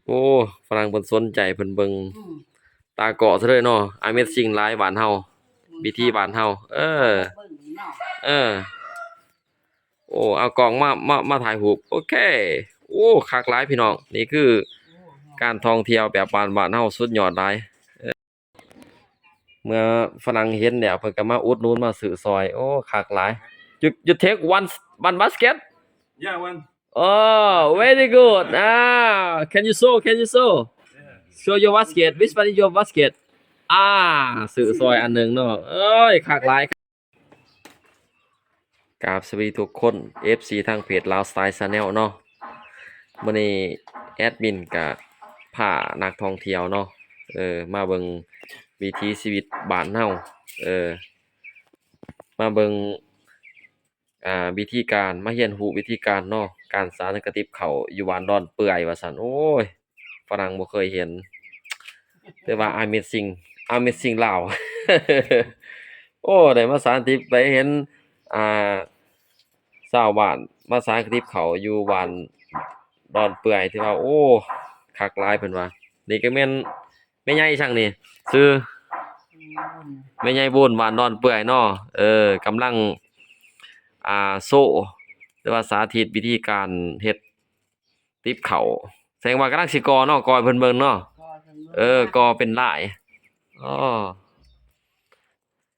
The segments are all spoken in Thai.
โอ้ฝรั่งเพิ่นสนใจเพิ่นเบิ่งตาเกาะซะเลยเนาะ Amazing หลายบ้านเฮาวิธีบ้านเฮาเออโอ้เอากล้องมาถ่ายรูปโอเคโอ้คักหลายพี่น้องนี่คือการท่องเที่ยวแบบบ้านเฮาสุดยอดหลายเมื่อฝรั่งเห็นแล้วเพิ่นก็มาอุดหนุนมาซื้อซอยโอ้คักหลาย you take one basket Yeah, one. oh very good can you show show your basket which one is your basket ซื้อซอยอันหนึงเนาะเอ้ยคักหลายกราบสวัสดีทุกคน FC ทางเพจ Lao Style Channel เนาะมื้อนี้แอดมินก็พานักท่องเที่ยวเนาะมาเบิ่งวิถีชีวิตบ้านเฮามาเบิ่งวิธีการมาเรียนรู้วิธีการเนาะการสานกระติบข้าวอยู่บ้านดอนเปื่อยว่าซั่นโอ้ยฝรั่งบ่เคยเห็นแต่ว่า amazing ลาว โอ้ได้มาสานติบไปเห็นชาวบ้านมาสานกระติบข้าวอยู่บ้านดอนเปื่อยที่ว่าโอ้คักหลายเพิ่นว่านี่ก็แม่นแม่ใหญ่ช่างนี่ชื่อแม่ใหญ่บุญบ้านดอนเปื่อยเนาะกำลังโซ่หรือว่าสาธิตวิธีการเฮ็ดติบข้าวแสดงว่ากำลังสิก่อเนาะก่อให้เพิ่นเบิ่งเนาะก่อเป็นลายอ้อ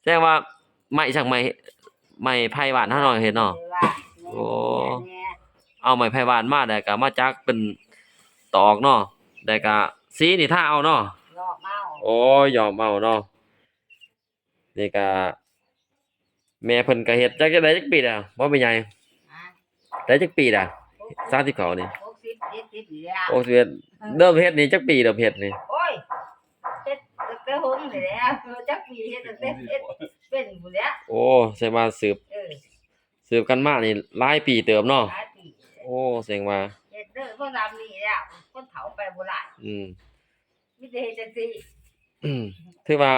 แสดงว่าไม้ช่างไม้ไผ่บ้านเฮาเนาะเฮ็ดเนาะโอ้เอาไม้ไผ่บ้านมาแล้วก็มาจักเป็นตอกเนาะแล้วก็สีนี่ทาเอาเนาะโอ้ยอมเอาเนาะนี่ก็แม่เพิ่นก็เฮ็ดจักได้จักปีแล้วบ่แม่ใหญ่ได้จักปีแล้วสาธิตเขานี่60 70นี่แล้วเริ่มเฮ็ดนี่จักปีเริ่มเฮ็ดนี่โอ้ยเฮ็ดตั้งแต่หงนี่แหละจักปีเฮ็ดตั้งแต่เฮ็ดเป็นพุ่นแหละโอ้แสดงว่าสืบกันมานี่หลายปีเติบเนาะหลายปีโอ้แสดงว่าเฮ็ดเด้อคนทำนี่แล้วคนเฒ่าไปบ่หลายมีแต่เฮ็ดจังซี่ถือว่า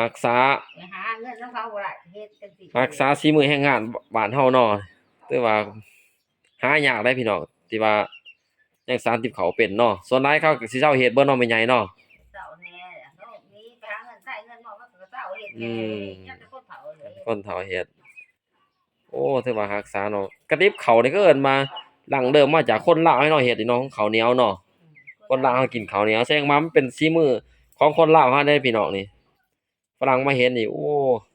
รักษาไปหาเงินนำเขาบ่หลายเฮ็ดจังซี่รักษาฝีมือแรงงานบ้านเฮาเนาะถือว่าหายากได้พี่น้องที่ว่ายังสานติบเขาเป็นเนาะส่วนหลายเขาก็สิเซาเฮ็ดเบิดเนาะแม่ใหญ่เนาะเฒ่าแน่เนาะมีไปหาเงินใช้เงินมามันก็เฒ่าเฮ็ดแน่ยังแต่คนเฒ่าเลยคนเฒ่าเฮ็ดโอ้ถือว่ารักษาเนาะกระติบข้าวนี่ก็เอิ้นมาดั้งเดิมมาจากคนลาวให้เนาะเฮ็ดนี่เนาะข้าวเหนียวเนาะคนลาวเขากินข้าวเหนียวแสดงว่ามันเป็นฝีมือของคนลาวเฮาได้พี่น้องนี่ฝรั่งมาเห็นนี่โอ้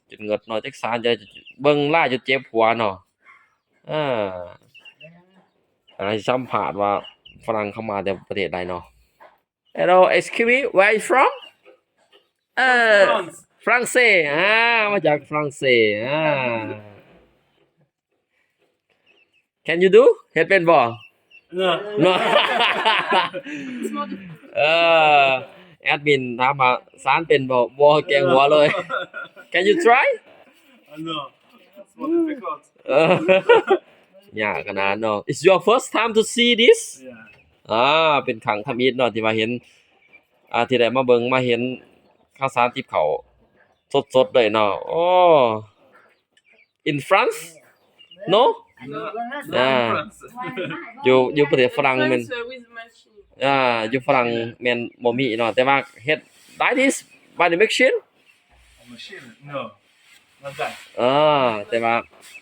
จนเหงือดเนาะจักสานจะเบิ่งลายจนเจ็บหัวเนาะสิสัมภาษณ์ว่าฝรั่งเข้ามาจากประเทศใดเนาะ Hello excuse me where you from ฝรั่งเศสมาจากฝรั่งเศสCan you do เฮ็ดเป็นบ่ No. No แอดมินถามว่าสานเป็นบ่แกงหัวเลย Can you try No. It's more difficult. ยากขนาดเนาะ It's your first time to see this Yeah. เป็นครั้งทำอิฐเนาะที่ว่าเห็นที่ได้มาเบิ่งมาเห็นข้าวสารติบข้าวสดๆเลยเนาะโอ้ In France No อยู่ประเทศฝรั่งแม่นอยู่ฝรั่งแม่นบ่มีเนาะแต่ว่าเฮ็ด like this by the machine Machine? No. Not that. แต่ว่า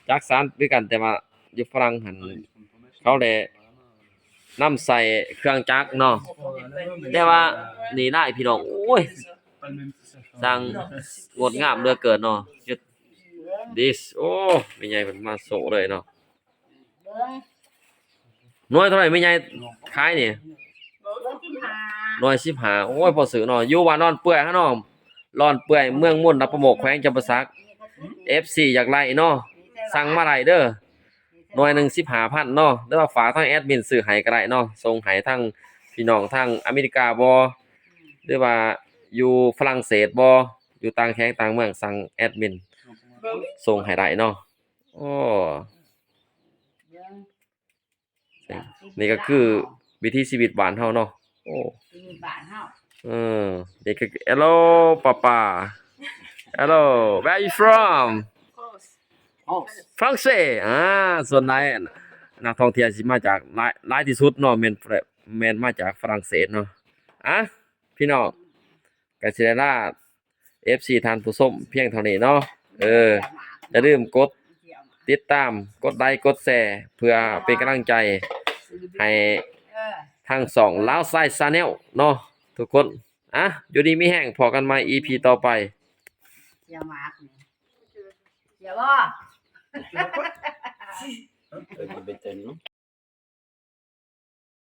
จักสานคือกันแต่ว่าอยู่ฝรั่งหั่นเขาได้นำใส่เครื่องจักรเนาะแต่ว่านี่ได้พี่น้องโอ้ยสร้างงดงามเหลือเกินเนาะ this โอ้แม่ใหญ่เพิ่นมาโซเลยเนาะหน่วยเท่าไหร่แม่ใหญ่ขายนี่115โอ้ยพอซื้อเนาะอยู่ว่านอนเปื่อยเฮาเนาะร้อนเปื่อยเมืองม่วนรับประโมกแขวงจำปาสัก FC อยากไล่เนาะสั่งมาไล่เด้อหน่วยหนึ่ง 15,000 เนาะหรือว่าฝากทางแอดมินซื้อให้ก็ได้เนาะส่งให้ทางพี่น้องทางอเมริกาบ่หรือว่าอยู่ฝรั่งเศสบ่อยู่ต่างแขวงต่างเมืองสั่งแอดมินส่งให้ได้เนาะโอ้นี่ก็คือวิถีชีวิตบ้านเฮาเนาะโอ้ชีวิตบ้านเฮานี่ก็ Hello Papa Hello where are you from ฝรั่งเศสส่วนไหน นักท่องเที่ยวสิมาจากหลายที่สุดเนาะแม่นมาจากฝรั่งเศสเนาะอ่ะพี่น้องก็สิได้ลา FC ท่านผู้ชมเพียงเท่านี้เนาะอย่าลืมกดติดตามกดไลค์กดแชร์เพื่อเป็นกำลังใจให้ทางสองลาวไซชาแนลเนาะทุกคนอ่ะอยู่ดีมีแห้งพอกันใหม่ EP ต่อไป เสียหมากนี่เสียบ่ Avec le bétail, non